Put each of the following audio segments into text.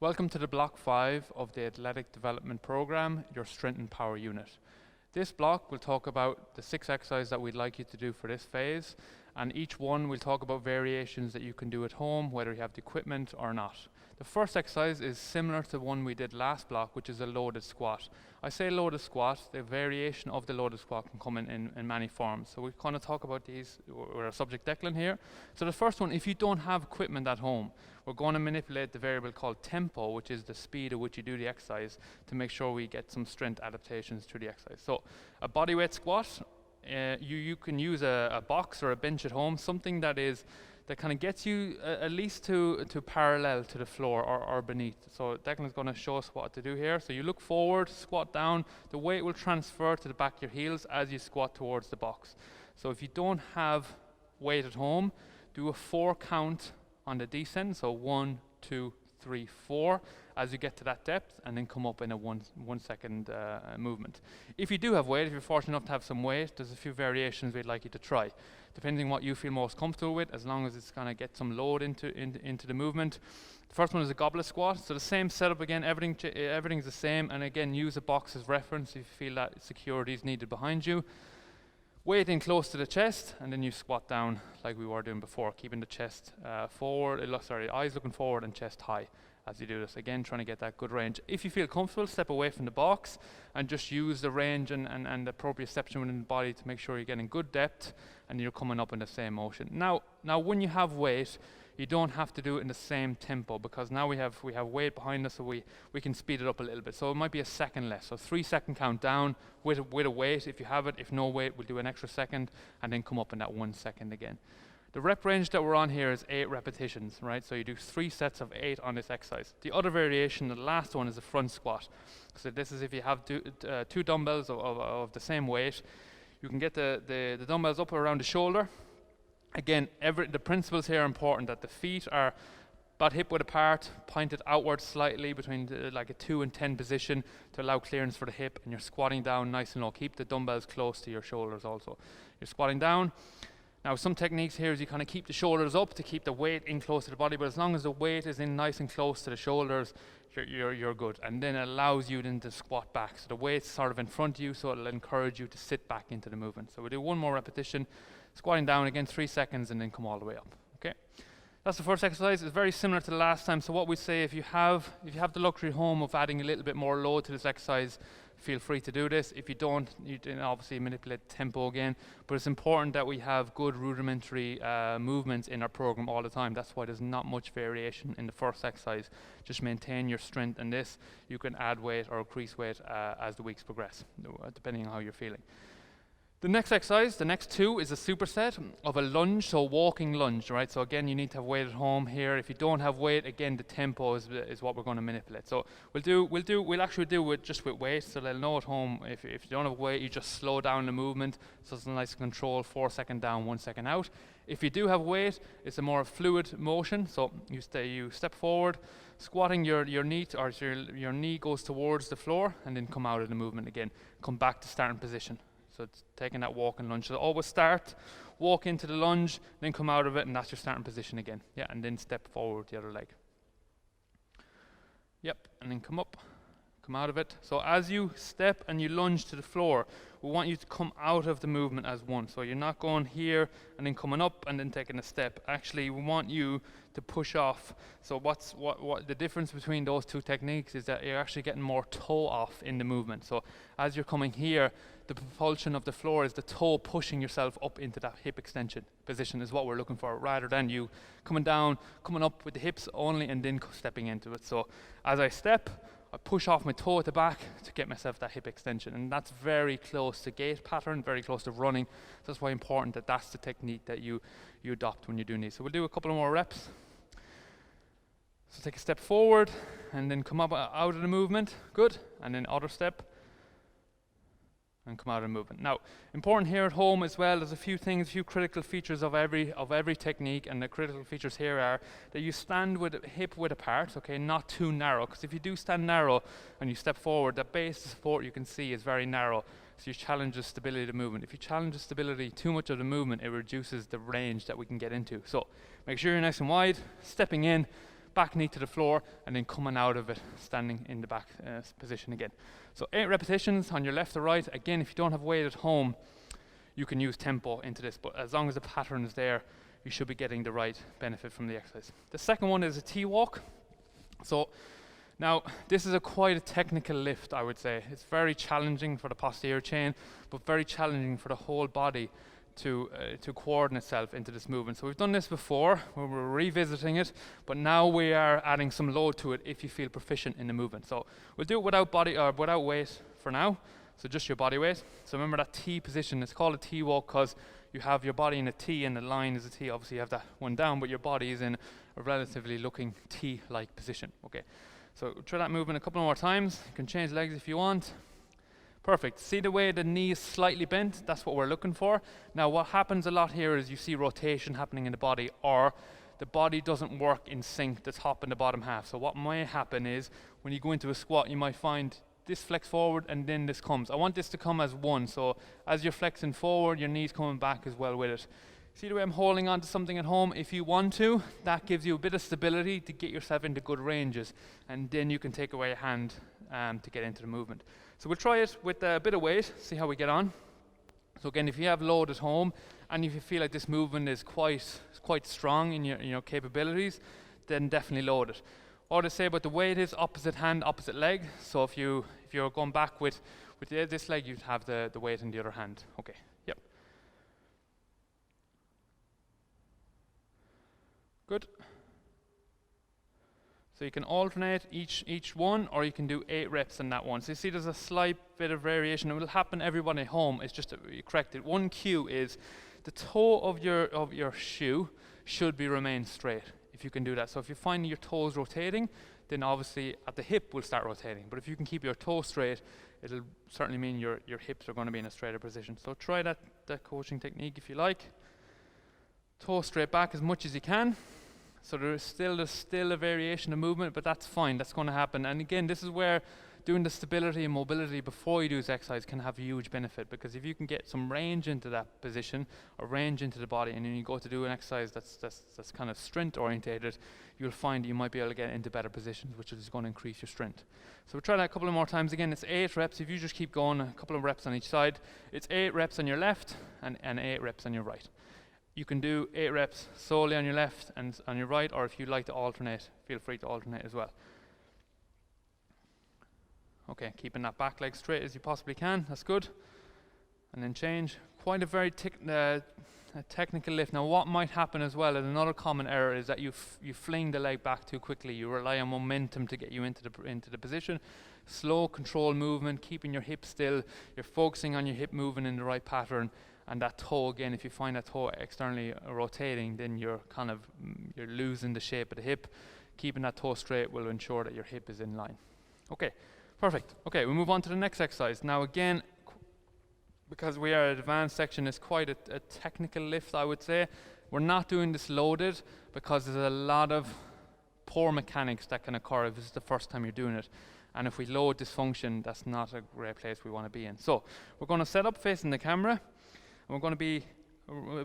Welcome to the block 5 of the Athletic Development Program, your Strength and Power unit. This block will talk about the 6 exercises that we'd like you to do for this phase, and each one will talk about variations that you can do at home, whether you have the equipment or not. The first exercise is similar to one we did last block, which is a loaded squat. I say loaded squat, the variation of the loaded squat can come in many forms. So we kind of talk about these with our subject Declan here. So the first one, if you don't have equipment at home, we're going to manipulate the variable called tempo, which is the speed at which you do the exercise, to make sure we get some strength adaptations through the exercise. So a bodyweight squat, you can use a box or a bench at home, something that kind of gets you at least to parallel to the floor or beneath. So Declan's going to show us what to do here. So you look forward, squat down, the weight will transfer to the back of your heels as you squat towards the box. So if you don't have weight at home, do a 4 count on the descent, so 1, 2, 3, 4, as you get to that depth, and then come up in a one second movement. If you do have weight, if you're fortunate enough to have some weight, there's a few variations we'd like you to try, depending on what you feel most comfortable with, as long as it's going to get some load into the movement. The first one is a goblet squat, so the same setup again, everything's the same, and again, use a box as reference if you feel that security is needed behind you. Weight in close to the chest, and then you squat down like we were doing before, keeping the chest eyes looking forward and chest high as you do this. Again, trying to get that good range. If you feel comfortable, step away from the box and just use the range and the proprioception within the body to make sure you're getting good depth and you're coming up in the same motion. Now when you have weight, you don't have to do it in the same tempo, because now we have weight behind us, so we can speed it up a little bit. So it might be a second less. So 3-second count down with a weight if you have it. If no weight, we'll do an extra second and then come up in that 1 second again. The rep range that we're on here is 8 repetitions, right? So you do 3 sets of 8 on this exercise. The other variation, the last one, is a front squat. So this is if you have 2 dumbbells of the same weight. You can get the dumbbells up around the shoulder. Again, the principles here are important, that the feet are about hip width apart, pointed outward slightly between like a 2 and 10 position to allow clearance for the hip, and you're squatting down nice and low. Keep the dumbbells close to your shoulders also. You're squatting down. Now some techniques here is you kind of keep the shoulders up to keep the weight in close to the body, but as long as the weight is in nice and close to the shoulders, you're good. And then it allows you then to squat back. So the weight's sort of in front of you, so it'll encourage you to sit back into the movement. So we do 1 more repetition, squatting down again, 3 seconds, and then come all the way up. Okay, that's the first exercise. It's very similar to the last time. So what we say, if you have the luxury at home of adding a little bit more load to this exercise, feel free to do this. If you don't, you can obviously manipulate tempo again, but it's important that we have good rudimentary movements in our program all the time. That's why there's not much variation in the first exercise. Just maintain your strength in this. You can add weight or increase weight as the weeks progress, depending on how you're feeling. The next exercise, the next 2, is a superset of a lunge, so walking lunge, right? So again, you need to have weight at home here. If you don't have weight, again, the tempo is what we're going to manipulate. So we'll actually do it just with weight, so they'll know at home, if you don't have weight, you just slow down the movement, so it's a nice control, 4 second down, 1 second out. If you do have weight, it's a more fluid motion, so you step forward, squatting your knee goes towards the floor, and then come out of the movement again. Come back to starting position. So it's taking that walk and lunge. So always start, walk into the lunge, then come out of it, and that's your starting position again. Yeah, and then step forward the other leg. Yep, and then come up, come out of it. So as you step and you lunge to the floor, we want you to come out of the movement as one. So you're not going here and then coming up and then taking a step. Actually, we want you to push off. So what the difference between those 2 techniques is that you're actually getting more toe off in the movement. So as you're coming here, the propulsion of the floor is the toe pushing yourself up into that hip extension position is what we're looking for, rather than you coming down, coming up with the hips only and then stepping into it. So as I step, I push off my toe at the back to get myself that hip extension, and that's very close to gait pattern, very close to running. So that's why important that that's the technique that you adopt when you're doing these. So we'll do a couple of more reps. So take a step forward and then come up out of the movement, good, and then other step and come out of the movement. Now, important here at home as well, there's a few critical features of every technique, and the critical features here are that you stand with hip width apart, okay, not too narrow, because if you do stand narrow and you step forward, the base of support you can see is very narrow, so you challenge the stability of the movement. If you challenge the stability too much of the movement, it reduces the range that we can get into. So make sure you're nice and wide, stepping in, back knee to the floor, and then coming out of it, standing in the back position again. So 8 repetitions on your left or right. Again, if you don't have weight at home, you can use tempo into this, but as long as the pattern is there, you should be getting the right benefit from the exercise. The second one is a T-walk. So now, this is quite a technical lift, I would say. It's very challenging for the posterior chain, but very challenging for the whole body to coordinate itself into this movement. So we've done this before, we're revisiting it, but now we are adding some load to it if you feel proficient in the movement. So we'll do it without weight for now, so just your body weight. So remember that T position, it's called a T-walk because you have your body in a T and the line is a T. Obviously you have that one down, but your body is in a relatively looking T-like position. Okay. So try that movement a couple more times. You can change legs if you want. Perfect. See the way the knee is slightly bent? That's what we're looking for. Now what happens a lot here is you see rotation happening in the body, or the body doesn't work in sync, the top and the bottom half. So what might happen is when you go into a squat, you might find this flex forward and then this comes. I want this to come as one. So as you're flexing forward, your knee's coming back as well with it. See the way I'm holding on to something at home? If you want to, that gives you a bit of stability to get yourself into good ranges, and then you can take away your hand to get into the movement. So we'll try it with a bit of weight, see how we get on. So again, if you have load at home, and if you feel like this movement is quite strong in your capabilities, then definitely load it. What I say about the weight is opposite hand, opposite leg. So if you're going back with this leg, you'd have the weight in the other hand. Okay, yep. Good. So you can alternate each one, or you can do 8 reps in that one. So you see there's a slight bit of variation. It will happen everyone at home. It's just you correct it. One cue is the toe of your shoe should remain straight, if you can do that. So if you find your toes rotating, then obviously at the hip will start rotating. But if you can keep your toe straight, it'll certainly mean your hips are going to be in a straighter position. So try that coaching technique if you like. Toe straight back as much as you can. So there's still a variation of movement, but that's fine, that's going to happen. And again, this is where doing the stability and mobility before you do this exercise can have a huge benefit, because if you can get some range into that position, or range into the body, and then you go to do an exercise that's kind of strength orientated, you'll find you might be able to get into better positions, which is going to increase your strength. So we'll try that a couple of more times. Again, it's 8 reps. If you just keep going, a couple of reps on each side, it's 8 reps on your left and 8 reps on your right. You can do 8 reps solely on your left and on your right, or if you'd like to alternate, feel free to alternate as well. Okay, keeping that back leg straight as you possibly can, that's good. And then change. Quite a very technical lift. Now what might happen as well, and another common error, is that you fling the leg back too quickly. You rely on momentum to get you into the position. Slow, controlled movement, keeping your hip still. You're focusing on your hip moving in the right pattern. And that toe, again, if you find that toe externally rotating, then you're losing the shape of the hip. Keeping that toe straight will ensure that your hip is in line. Okay, perfect. Okay, we move on to the next exercise. Now again, because we are at advanced section, it's quite a technical lift, I would say. We're not doing this loaded because there's a lot of poor mechanics that can occur if this is the first time you're doing it. And if we load dysfunction, that's not a great place we want to be in. So we're going to set up facing the camera. And we're going to be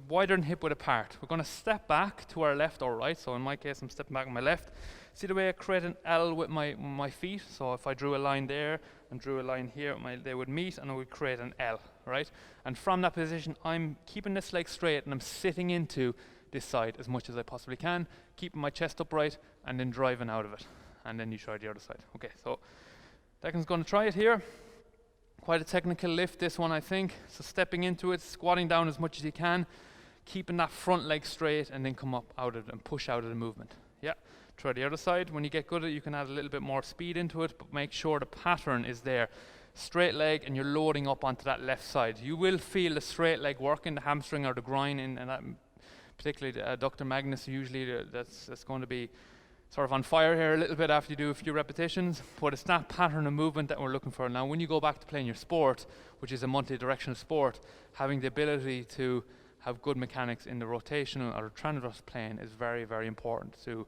wider than hip width apart. We're going to step back to our left or right. So in my case, I'm stepping back on my left. See the way I create an L with my feet? So if I drew a line there and drew a line here, they would meet and I would create an L, right? And from that position, I'm keeping this leg straight and I'm sitting into this side as much as I possibly can, keeping my chest upright and then driving out of it. And then you try the other side. Okay, so Declan's going to try it here. Quite a technical lift, this one, I think. So stepping into it, squatting down as much as you can, keeping that front leg straight, and then come up out of it and push out of the movement. Yeah, try the other side. When you get good at it, you can add a little bit more speed into it, but make sure the pattern is there. Straight leg, and you're loading up onto that left side. You will feel the straight leg working, the hamstring or the groin, and that, particularly the adductor magnus, usually that's going to be sort of on fire here a little bit after you do a few repetitions, but it's that pattern of movement that we're looking for. Now when you go back to playing your sport, which is a multi-directional sport, having the ability to have good mechanics in the rotational or transverse plane is very, very important to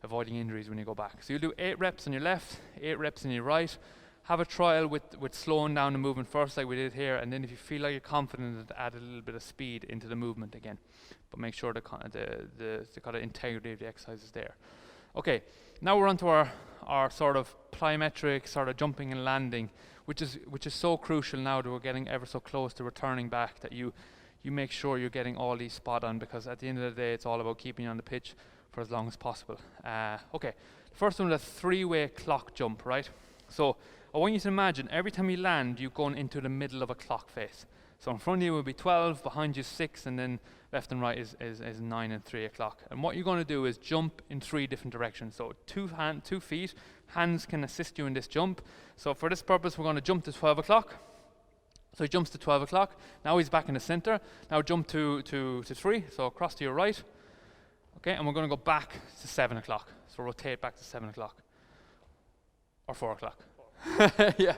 avoiding injuries when you go back. So you'll do 8 reps on your left, 8 reps on your right. Have a trial with slowing down the movement first like we did here, and then if you feel like you're confident, add a little bit of speed into the movement again. But make sure the kind of integrity of the exercise is there. Okay, now we're onto our sort of plyometric sort of jumping and landing, which is so crucial now that we're getting ever so close to returning back, that you make sure you're getting all these spot on, because at the end of the day it's all about keeping you on the pitch for as long as possible. Okay, the first one is a 3-way clock jump, right? So I want you to imagine every time you land, you're going into the middle of a clock face. So in front of you will be 12, behind you 6, and then left and right is 9 and 3 o'clock. And what you're going to do is jump in 3 different directions. So 2 feet, hands can assist you in this jump. So for this purpose, we're going to jump to 12 o'clock. So he jumps to 12 o'clock. Now he's back in the center. Now jump to 3, so across to your right. Okay, and we're going to go back to 7 o'clock. So rotate back to 7 o'clock. Or 4 o'clock. Yeah,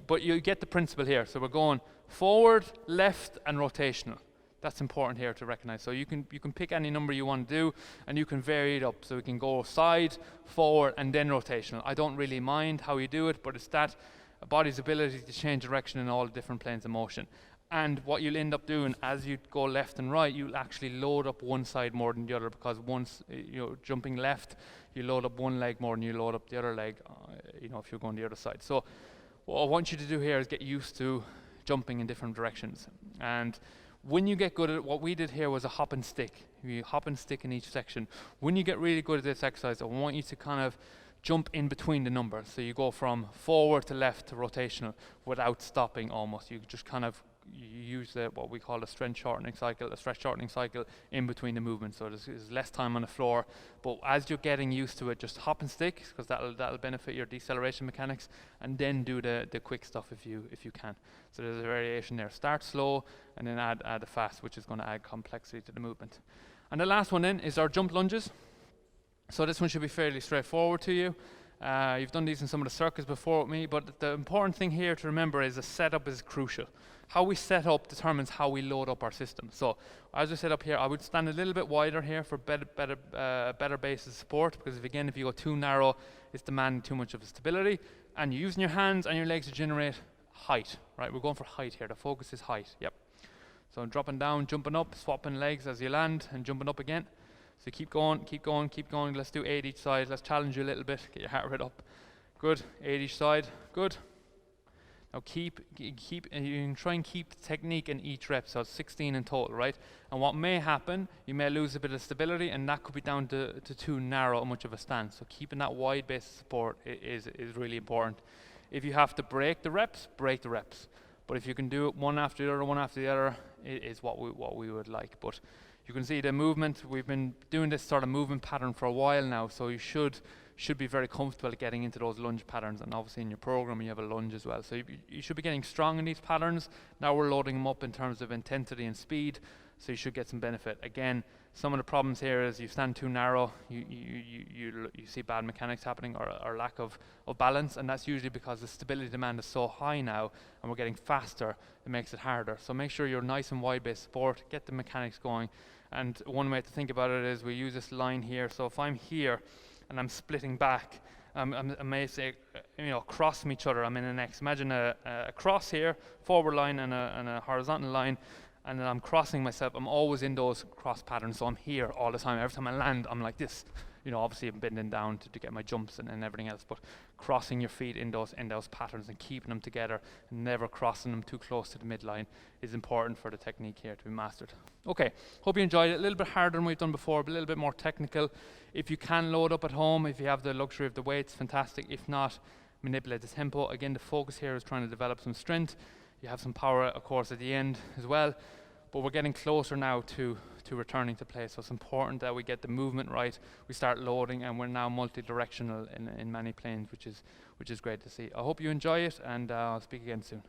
but you get the principle here. So we're going forward, left, and rotational. That's important here to recognize. So you can pick any number you want to do, and you can vary it up. So we can go side, forward, and then rotational. I don't really mind how you do it, but it's that body's ability to change direction in all the different planes of motion. And what you'll end up doing as you go left and right, you'll actually load up one side more than the other, because once you're jumping left, you load up one leg more than you load up the other leg, if you're going the other side. So what I want you to do here is get used to jumping in different directions. And when you get good at it, what we did here was a hop and stick. You hop and stick in each section. When you get really good at this exercise, I want you to kind of jump in between the numbers. So you go from forward to left to rotational without stopping almost. You just kind of use what we call a strength shortening cycle, a stretch shortening cycle in between the movements. So there's less time on the floor. But as you're getting used to it, just hop and stick, because that'll benefit your deceleration mechanics, and then do the quick stuff if you can. So there's a variation there. Start slow and then add a fast, which is going to add complexity to the movement. And the last one then is our jump lunges. So this one should be fairly straightforward to you. You've done these in some of the circuits before with me, but the important thing here to remember is the setup is crucial. How we set up determines how we load up our system. So as we set up here, I would stand a little bit wider here for better base of support, because if you go too narrow, it's demanding too much of the stability, and you're using your hands and your legs to generate height, right? We're going for height here. The focus is height, yep. So dropping down, jumping up, swapping legs as you land, and jumping up again. So keep going, keep going, keep going. Let's do 8 each side. Let's challenge you a little bit. Get your heart rate up. Good. 8 each side. Good. Now keep, you can try and keep the technique in each rep, so it's 16 in total, right? And what may happen, you may lose a bit of stability, and that could be down to too narrow much of a stance. So keeping that wide base of support is really important. If you have to break the reps, break the reps. But if you can do it one after the other, is what we would like. But you can see the movement. We've been doing this sort of movement pattern for a while now, so you should be very comfortable getting into those lunge patterns. And obviously in your program you have a lunge as well, so you should be getting strong in these patterns. Now we're loading them up in terms of intensity and speed, so you should get some benefit. Again, some of the problems here is you stand too narrow, you see bad mechanics happening, or lack of balance, and that's usually because the stability demand is so high now and we're getting faster. It makes it harder. So make sure you're nice and wide base support, get the mechanics going. And one way to think about it is we use this line here. So if I'm here and I'm splitting back, I may say, cross from each other. I'm in an X. Imagine a cross here, forward line, and a horizontal line, and then I'm crossing myself. I'm always in those cross patterns, so I'm here all the time. Every time I land, I'm like this. Obviously I'm bending down to get my jumps and everything else, but crossing your feet in those patterns and keeping them together and never crossing them too close to the midline is important for the technique here to be mastered. Okay, hope you enjoyed it. A little bit harder than we've done before, but a little bit more technical. If you can load up at home, if you have the luxury of the weights, fantastic. If not, manipulate the tempo. Again, the focus here is trying to develop some strength. You have some power, of course, at the end as well, but we're getting closer now to returning to play, so it's important that we get the movement right. We start loading, and we're now multi-directional in many planes, which is great to see. I hope you enjoy it, and I'll speak again soon.